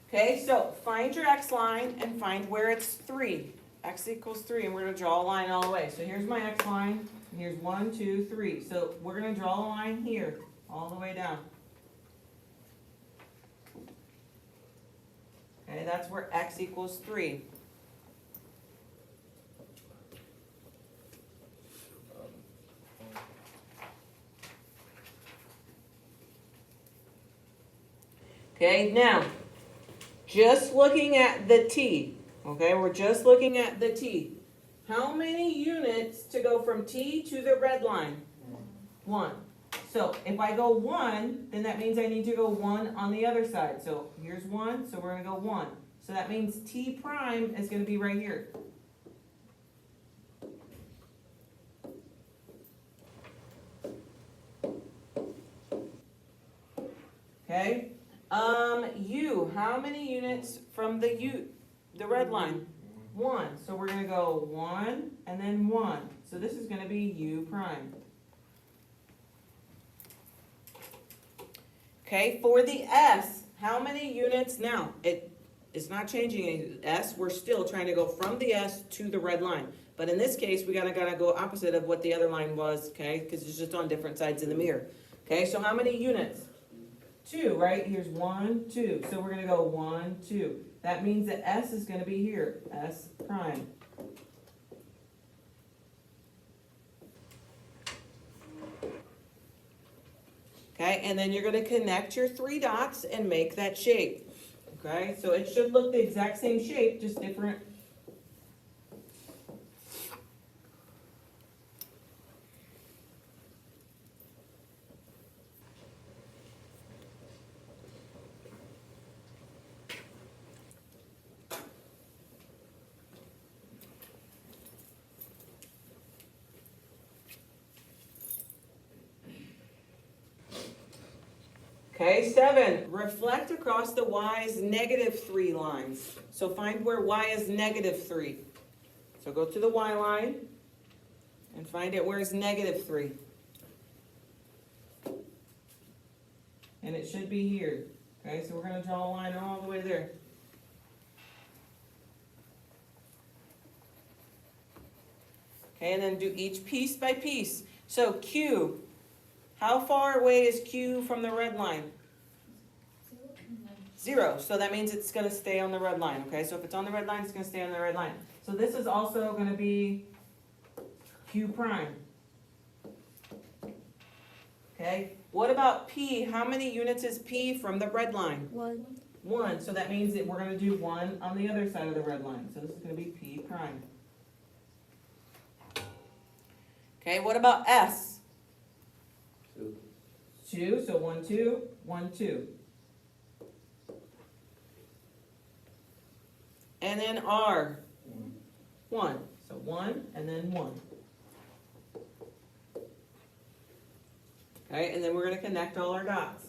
Okay, so find your x line and find where it's 3. X equals 3, and we're going to draw a line all the way. So here's my x line, and here's 1, 2, 3. So we're going to draw a line here, all the way down. Okay, that's where x equals 3. Okay, now, just looking at the t, okay, we're just looking at the t. How many units to go from t to the red line? 1. So if I go 1, then that means I need to go 1 on the other side. So here's 1, so we're going to go 1. So that means t prime is going to be right here. Okay? U, how many units from the red line? 1. So we're going to go 1 and then 1. So this is going to be u prime. Okay, for the s, how many units now? It's not changing any s. We're still trying to go from the s to the red line. But in this case, we gotta go opposite of what the other line was, okay? Because it's just on different sides of the mirror. Okay, so how many units? 2, right? Here's 1, 2. So we're gonna go 1, 2. That means that s is gonna be here, s prime. Okay, and then you're going to connect your 3 dots and make that shape. Okay, so it should look the exact same shape, just different. Okay, 7, reflect across the y's -3 lines. So find where y is -3. So go to the y line and find it where it's -3. And it should be here. Okay, so we're going to draw a line all the way there. Okay, and then do each piece by piece. So Q, how far away is Q from the red line? 0. So that means it's going to stay on the red line. Okay, so if it's on the red line, it's going to stay on the red line. So this is also going to be Q prime. Okay, what about P? How many units is P from the red line? 1. 1. So that means that we're going to do 1 on the other side of the red line. So this is going to be P prime. Okay, what about S? 2. 2, so 1, 2, 1, 2. And then R, 1. So 1 and then 1. Okay, and then we're going to connect all our dots.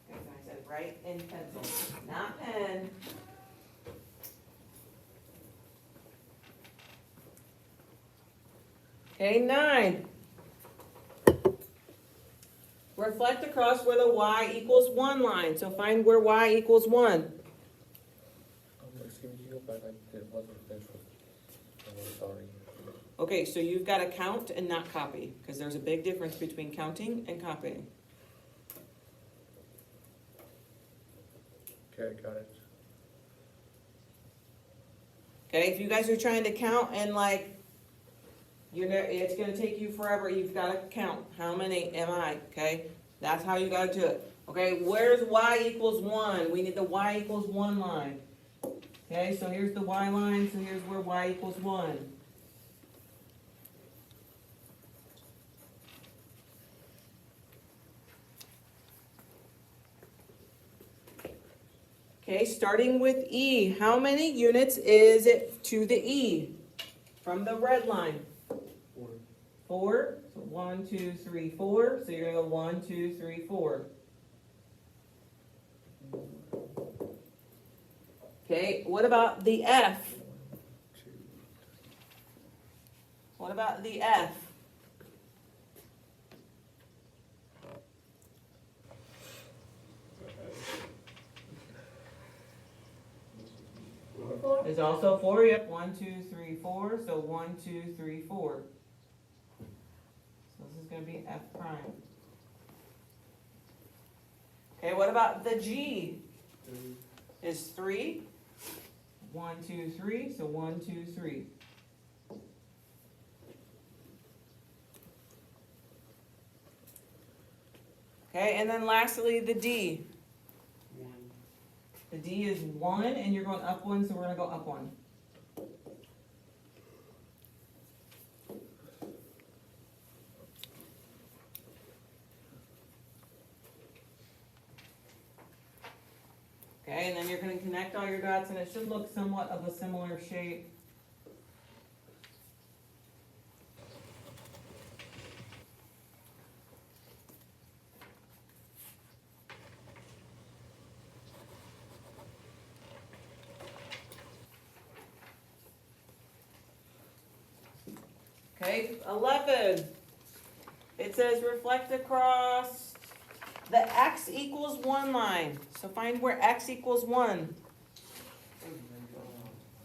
Okay, so I said write in pencil, not pen. Okay, 9. Reflect across where the y equals 1 line. So find where y equals 1. Excuse me, but there wasn't pencil. I'm sorry. Okay, so you've got to count and not copy, because there's a big difference between counting and copying. Okay, got it. Okay, if you guys are trying to count and it's going to take you forever, you've got to count. How many am I? Okay, that's how you got to do it. Okay, where's y equals 1? We need the y equals 1 line. Okay, so here's the y line, so here's where y equals 1. Okay, starting with E, how many units is it to the E from the red line? 4. 4. So 1, 2, 3, 4. So you're going to go 1, 2, 3, 4. Okay, what about the F? 1, 2. What about the F? There's also 4, yep, 1, 2, 3, 4, so 1, 2, 3, 4. So this is gonna be F prime. Okay, what about the G? Is 3. 1, 2, 3, so 1, 2, 3. Okay, and then lastly, the D. The D is 1, and you're going up 1, so we're gonna go up 1. Okay, and then you're gonna connect all your dots, and it should look somewhat of a similar shape. Okay, 11. It says reflect across the x equals 1 line. So find where x equals 1.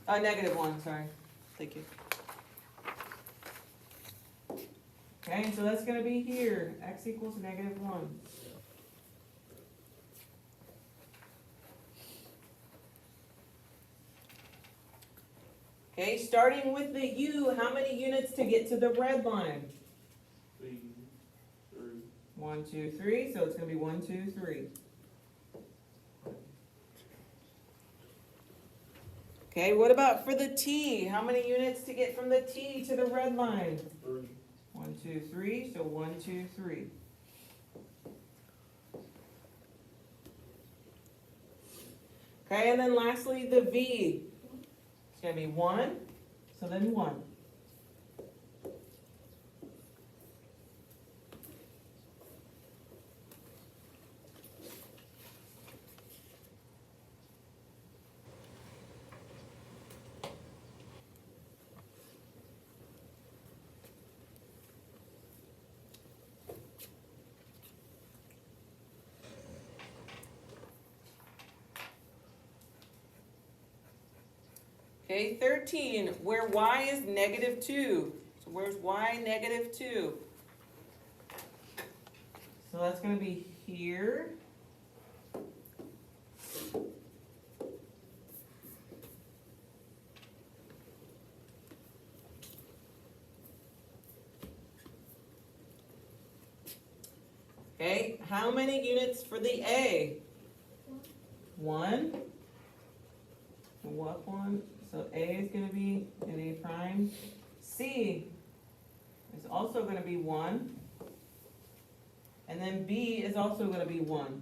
Negative 1, sorry. Thank you. Okay, so that's going to be here. X equals negative 1. Okay, starting with the U, how many units to get to the red line? 3. 1, 2, 3, so it's going to be 1, 2, 3. Okay, what about for the T? How many units to get from the T to the red line? 3. 1, 2, 3, so 1, 2, 3. Okay, and then lastly, the V. It's going to be 1, so then 1. Okay, 13, where y is negative 2. So where's y negative 2? So that's going to be here. Okay, how many units for the A? 1. What 1? So A is going to be an A prime. C is also going to be 1. And then B is also going to be 1.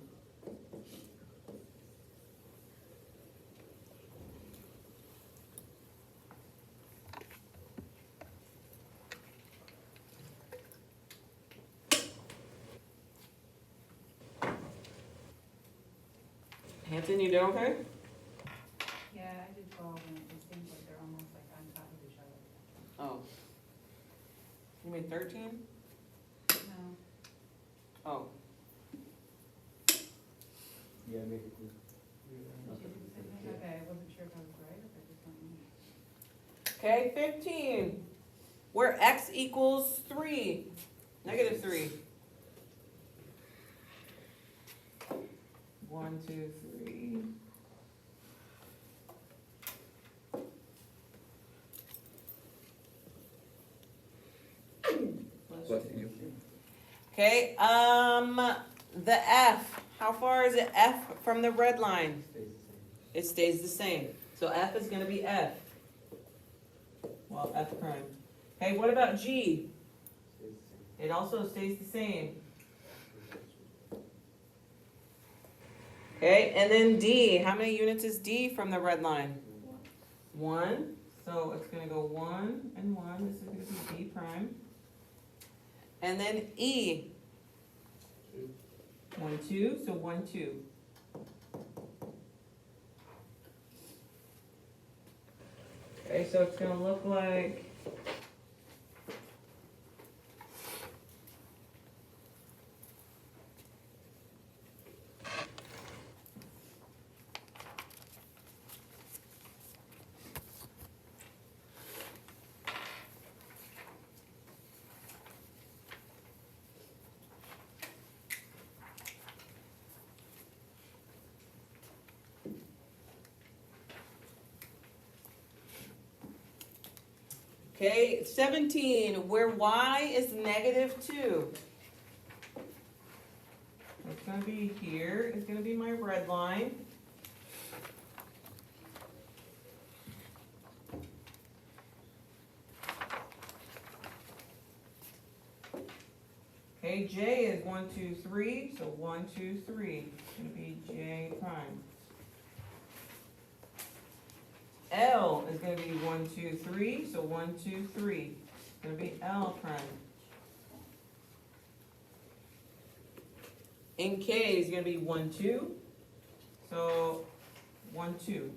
Hanson, you doing okay? Yeah, I did 12, and it seems like they're almost like on top of each other. Oh. You mean 13? No, Oh. Yeah, make it good. okay, I wasn't sure if I was right, or if I just don't know. Okay, 15. Where x equals 3. Negative 3. 1, 2, 3. Okay, the F. How far is it F from the red line? It stays the same. So F is going to be F. Well, F prime. Okay, what about G? It also stays the same. Okay, and then D. How many units is D from the red line? 1. So it's going to go 1 and 1. This is going to be D prime. And then E. 1, 2. So 1, 2. Okay, so it's gonna look like. Okay, 17, where y is -2. It's gonna be here, it's gonna be my red line. Okay, j is 1, 2, 3, so 1, 2, 3, it's gonna be j prime. L is gonna be 1, 2, 3, so 1, 2, 3. It's gonna be L prime. And K is gonna be 1, 2, so 1, 2.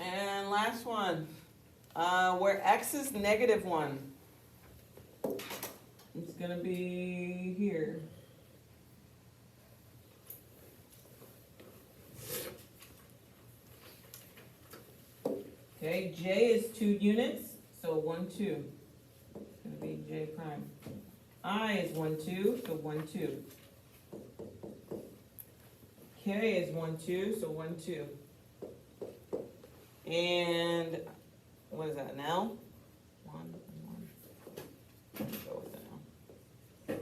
And last one, where x is -1, it's gonna be here. Okay, j is 2 units, so 1, 2. It's gonna be j prime. I is 1, 2, so 1, 2. K is 1, 2, so 1, 2. And what is that, an L? 1, 1. Let's go with an L.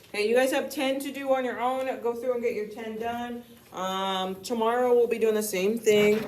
Okay, you guys have 10 to do on your own. Go through and get your 10 done. Tomorrow we'll be doing the same thing.